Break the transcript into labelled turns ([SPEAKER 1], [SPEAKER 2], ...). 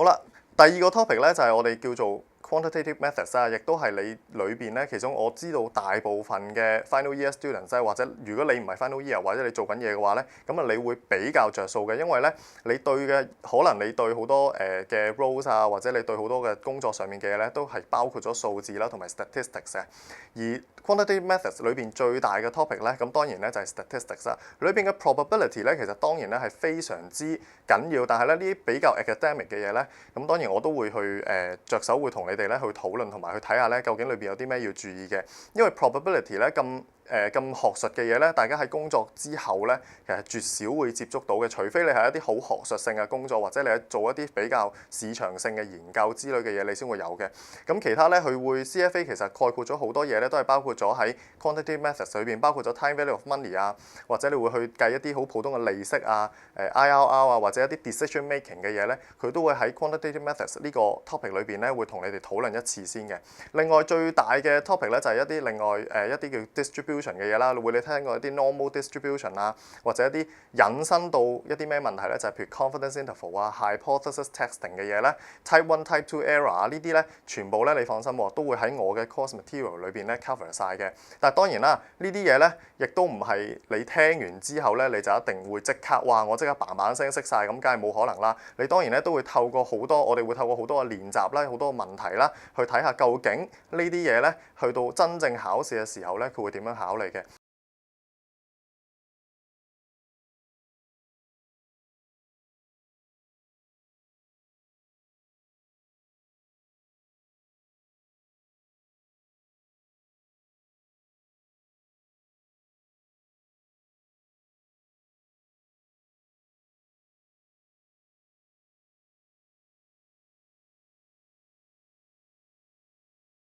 [SPEAKER 1] 好啦，第二個 topic 咧就係我哋叫做 quantitative methods 啊，亦都係你裏邊咧，其中我知道大部分嘅 final year students 或者如果你唔係 final year 或者你做緊嘢嘅話咧，咁啊你會比較着數嘅，因為咧你對嘅可能你對好多嘅 roles 啊，或者你對好多嘅工作上面嘅嘢咧，都係包括咗數字啦同埋 statistics 嘅。而 quantitative methods 裏邊最大嘅 topic 咧，咁當然咧就係 statistics 啦。裏邊嘅 probability 咧，其實當然咧係非常之緊要，但係咧呢啲比較 academic 嘅嘢咧，咁當然我都會去着手會同你哋咧去討論同埋去睇下咧究竟裏邊有啲咩要注意嘅，因為 probability 咧咁學術嘅嘢咧，大家喺工作之後咧，其實絕少會接觸到嘅，除非你係一啲好學術性嘅工作，或者你係做一啲比較市場性嘅研究之類嘅嘢，你先會有嘅。咁其他咧，佢會 CFA 其實概括咗好多嘢咧，都係包括咗喺 quantitative methods 裏邊，包括咗 time value of money 啊，或者你會去計一啲好普通嘅利息啊、IRR 啊，或者一啲 decision making 嘅嘢咧，佢都會喺 quantitative methods 呢個 topic 裏邊咧，會同你哋討論一次先嘅。另外最大嘅 topic 咧就係一啲另外一啲叫 distribution嘅嘢啦，會你聽過一啲 normal distribution 啊，或者一啲引申到一啲咩問題咧，就係譬如 confidence interval 啊、hypothesis testing 嘅嘢咧、type one、type two error 啊呢啲咧，全部咧你放心喎，都會喺我嘅 course material 裏邊咧 cover 晒嘅。但係當然啦，呢啲嘢咧亦都唔係你聽完之後咧，你就一定會即刻話我即刻嘭嘭聲識晒，咁梗係冇可能啦。你當然咧都會透過好多，我哋會透過好多嘅練習啦、好多問題啦，去睇下究竟呢啲嘢咧，去到真正考試嘅時候咧，佢會點樣考慮嘅。